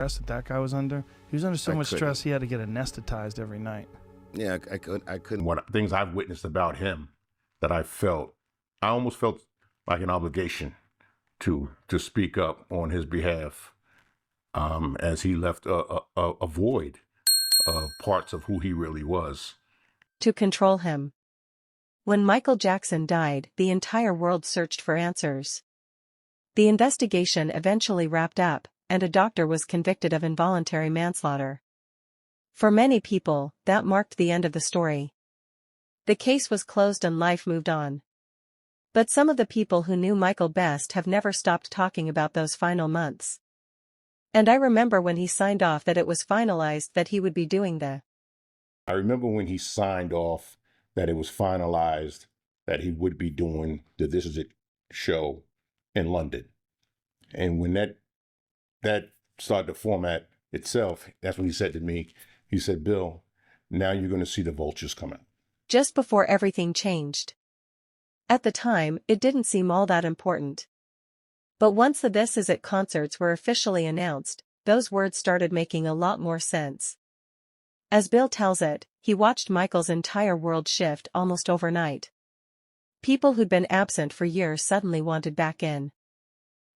stress that guy was under. He was under so I much couldn't. stress he had to get anesthetized every night. Yeah, I couldn't. What things I've witnessed about him that I almost felt like an obligation to speak up on his behalf, as he left a void of parts of who he really was. To control him. When Michael Jackson died, the entire world searched for answers. The investigation eventually wrapped up, and a doctor was convicted of involuntary manslaughter. For many people, that marked the end of the story. The case was closed and life moved on. But some of the people who knew Michael best have never stopped talking about those final months. And I remember when he signed off that it was finalized that he would be doing I remember when he signed off that it was finalized that he would be doing the This Is It show in London. And when that started to format itself, that's when he said to me, he said, "Bill, now you're going to see the vultures come out." just before everything changed. At the time, it didn't seem all that important. But once the This Is It concerts were officially announced, those words started making a lot more sense. As Bill tells it, he watched Michael's entire world shift almost overnight. People who'd been absent for years suddenly wanted back in.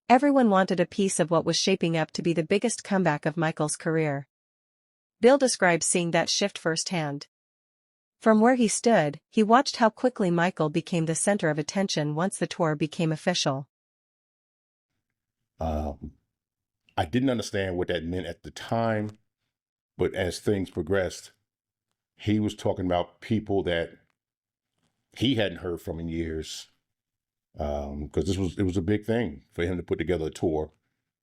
Everyone wanted a piece of what was shaping up to be the biggest comeback of Michael's career. Bill describes seeing that shift firsthand. From where he stood, he watched how quickly Michael became the center of attention once the tour became official. I didn't understand what that meant at the time, but as things progressed, he was talking about people that he hadn't heard from in years, because it was a big thing for him to put together a tour.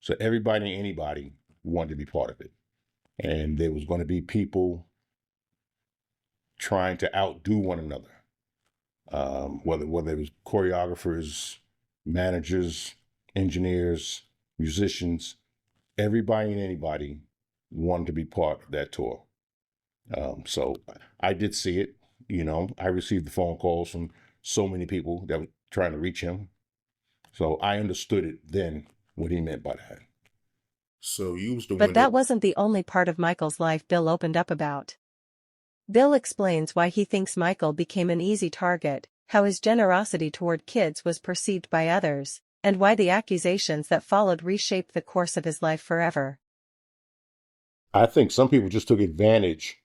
So everybody and anybody wanted to be part of it. And there was going to be people trying to outdo one another, whether it was choreographers, managers, engineers, musicians, everybody and anybody wanted to be part of that tour. So I did see it. I received the phone calls from so many people that were trying to reach him. So I understood it then, what he meant by that. So you was the But one that wasn't the only part of Michael's life Bill opened up about. Bill explains why he thinks Michael became an easy target, how his generosity toward kids was perceived by others, and why the accusations that followed reshaped the course of his life forever. I think some people just took advantage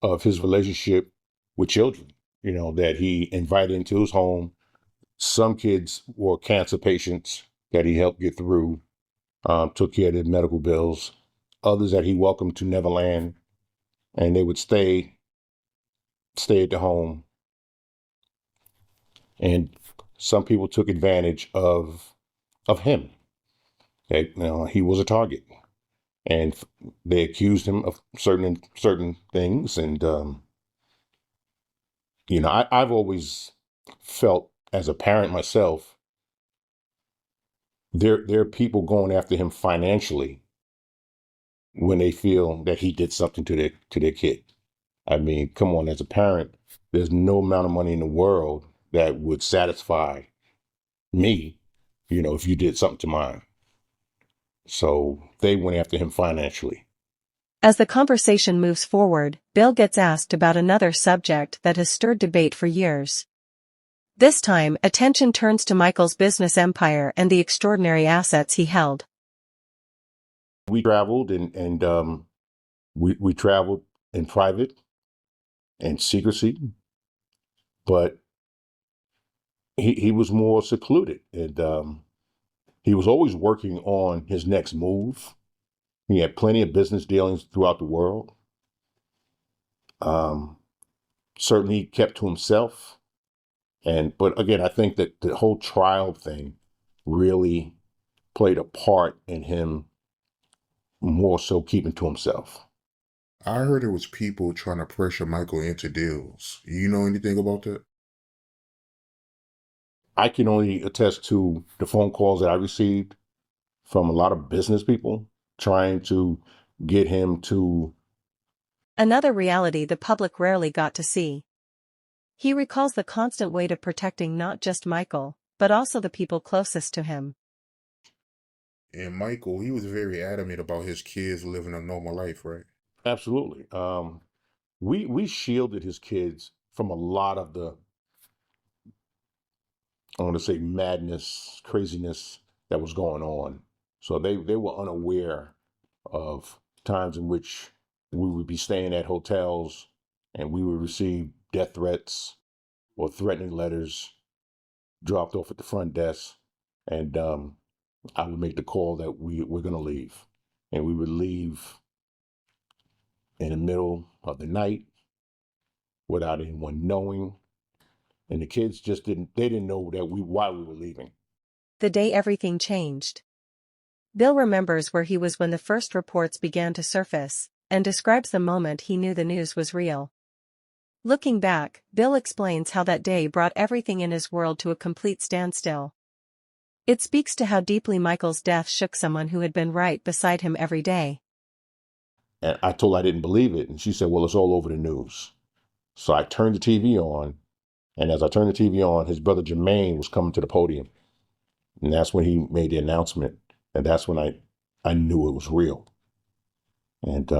of his relationship with children, that he invited into his home. Some kids were cancer patients that he helped get through, took care of their medical bills. Others that he welcomed to Neverland, and they would stay at the home. And some people took advantage of him. He was a target, and they accused him of certain things. And I've always felt, as a parent myself, there are people going after him financially when they feel that he did something to their kid. I mean, come on, as a parent, there's no amount of money in the world that would satisfy me, if you did something to mine. So they went after him financially. As the conversation moves forward, Bill gets asked about another subject that has stirred debate for years. This time, attention turns to Michael's business empire and the extraordinary assets he held. We traveled and we traveled in private and secrecy, but he was more secluded, and he was always working on his next move. He had plenty of business dealings throughout the world. Certainly he kept to himself. But again, I think that the whole trial thing really played a part in him more so keeping to himself. I heard it was people trying to pressure Michael into deals. You know anything about that? I can only attest to the phone calls that I received from a lot of business people trying to get him to. Another reality the public rarely got to see. He recalls the constant weight of protecting not just Michael, but also the people closest to him. And Michael, he was very adamant about his kids living a normal life, right? Absolutely. We shielded his kids from a lot of the, I want to say, madness, craziness that was going on. So they were unaware of times in which we would be staying at hotels and we would receive death threats or threatening letters dropped off at the front desk. And I would make the call that we're going to leave. And we would leave in the middle of the night without anyone knowing. And the kids just didn't know that why we were leaving. The day everything changed. Bill remembers where he was when the first reports began to surface, and describes the moment he knew the news was real. Looking back, Bill explains how that day brought everything in his world to a complete standstill. It speaks to how deeply Michael's death shook someone who had been right beside him every day. And I told her I didn't believe it. And she said, well, it's all over the news. So I turned the TV on. And as I turned the TV on, his brother Jermaine was coming to the podium. And that's when he made the announcement. And that's when I knew it was real. And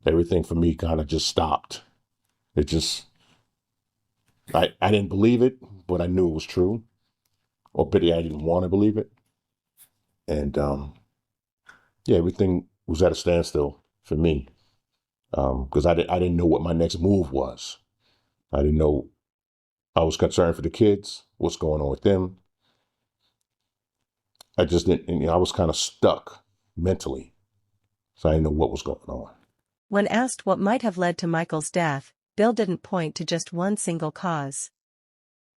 everything for me kind of just stopped. It just, I didn't believe it, but I knew it was true. Or pity I didn't want to believe it. And yeah, everything was at a standstill for me. Because I didn't know what my next move was. I didn't know. I was concerned for the kids, what's going on with them. I just didn't, I was kind of stuck mentally. So I didn't know what was going on. When asked what might have led to Michael's death, Bill didn't point to just one single cause.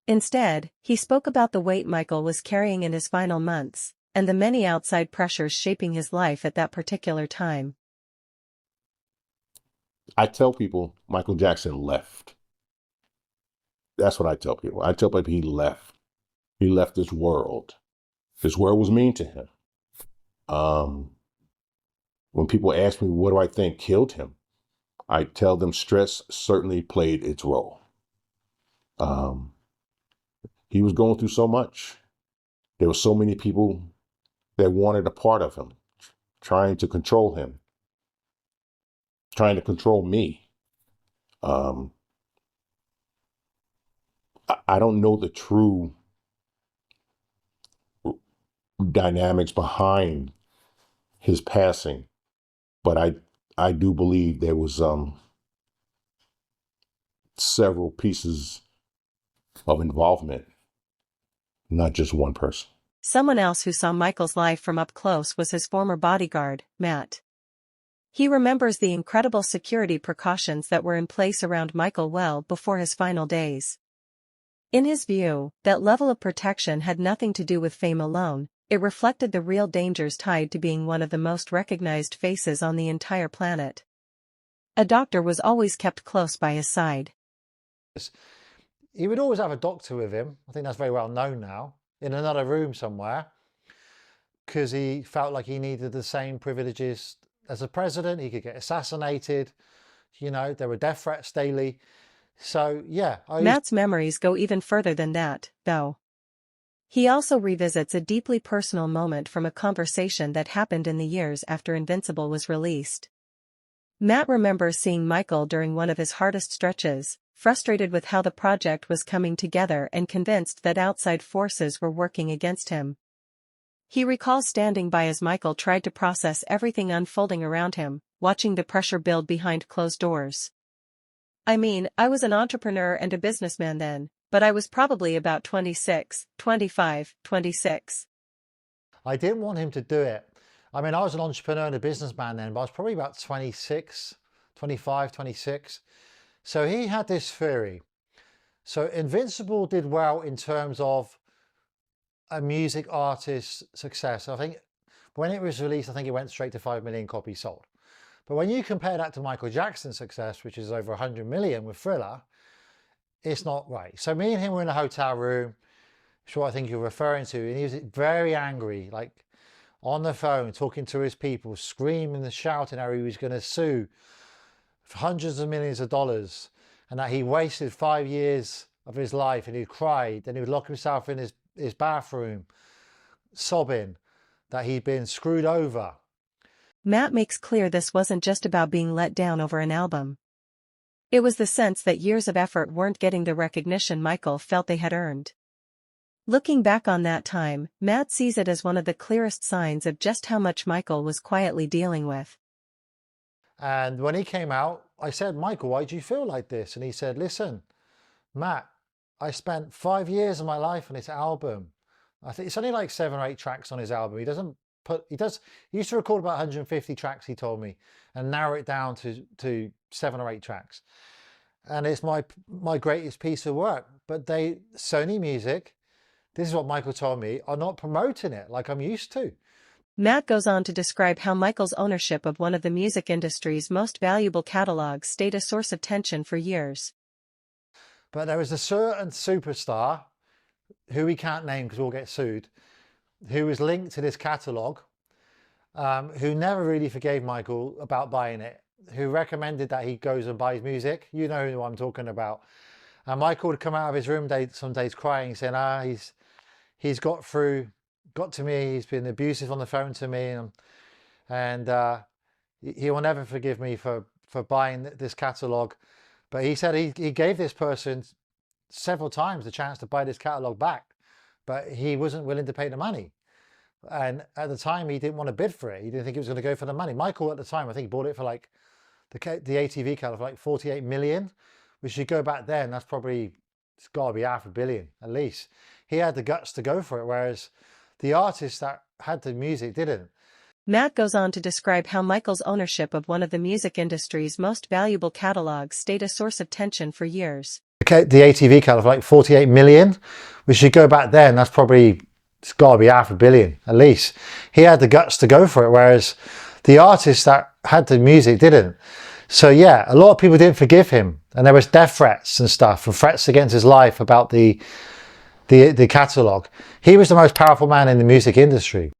Instead, he spoke about the weight Michael was carrying in his final months, and the many outside pressures shaping his life at that particular time. I tell people Michael Jackson left. That's what I tell people. I tell people he left. He left this world. This world was mean to him. When people ask me what do I think killed him, I tell them stress certainly played its role. He was going through so much. There were so many people that wanted a part of him, trying to control him, trying to control me. I don't know the true dynamics behind his passing, but I do believe there was several pieces of involvement, not just one person. Someone else who saw Michael's life from up close was his former bodyguard, Matt. He remembers the incredible security precautions that were in place around Michael well before his final days. In his view, that level of protection had nothing to do with fame alone. It reflected the real dangers tied to being one of the most recognized faces on the entire planet. A doctor was always kept close by his side. He would always have a doctor with him. I think that's very well known now, in another room somewhere, because he felt like he needed the same privileges as a president. He could get assassinated. You know, there were death threats daily. So, yeah. Matt's memories go even further than that, though. He also revisits a deeply personal moment from a conversation that happened in the years after Invincible was released. Matt remembers seeing Michael during one of his hardest stretches, frustrated with how the project was coming together and convinced that outside forces were working against him. He recalls standing by as Michael tried to process everything unfolding around him, watching the pressure build behind closed doors. I mean, I was an entrepreneur and a businessman then, but I was probably about 26, 25, 26. I didn't want him to do it. I mean, I was an entrepreneur and a businessman then, but I was probably about 26, 25, 26. So he had this theory. So Invincible did well in terms of a music artist's success. I think when it was released, I think it went straight to 5 million copies sold. But when you compare that to Michael Jackson's success, which is over 100 million with Thriller, it's not right. So me and him were in a hotel room, which is what I think you're referring to, and he was very angry, like on the phone, talking to his people, screaming and shouting how he was going to sue for hundreds of millions of dollars, and that he wasted 5 years of his life, and he cried, and he would lock himself in his bathroom, sobbing. that he'd been screwed over. Matt makes clear this wasn't just about being let down over an album. It was the sense that years of effort weren't getting the recognition Michael felt they had earned. Looking back on that time, Matt sees it as one of the clearest signs of just how much Michael was quietly dealing with. And when he came out, I said, Michael, why do you feel like this? And he said, listen, Matt, I spent 5 years of my life on this album. I think it's only like 7 or 8 tracks on his album. He used to record about 150 tracks, he told me, and narrow it down to 7 or 8 tracks. And it's my greatest piece of work. But Sony Music, this is what Michael told me, are not promoting it like I'm used to. Matt goes on to describe how Michael's ownership of one of the music industry's most valuable catalogs stayed a source of tension for years. But there was a certain superstar, who we can't name because we'll get sued, who was linked to this catalogue, who never really forgave Michael about buying it, who recommended that he goes and buys music. You know who I'm talking about. And Michael would come out of his room some days crying, saying, he's got to me, he's been abusive on the phone to me, and he will never forgive me for buying this catalogue. But he said he gave this person several times the chance to buy this catalogue back, but he wasn't willing to pay the money. And at the time, he didn't want to bid for it. He didn't think it was going to go for the money. Michael, at the time, I think he bought it for like the ATV catalog for like 48 million, which you go back then, it's got to be $500 million at least. He had the guts to go for it, whereas the artists that had the music didn't. Matt goes on to describe how Michael's ownership of one of the music industry's most valuable catalogs stayed a source of tension for years. The ATV catalog for like 48 million, which you go back then, it's got to be $500 million at least. He had the guts to go for it, whereas the artists that had the music didn't. So yeah, a lot of people didn't forgive him, and there was death threats and stuff, and threats against his life about the catalogue. He was the most powerful man in the music industry.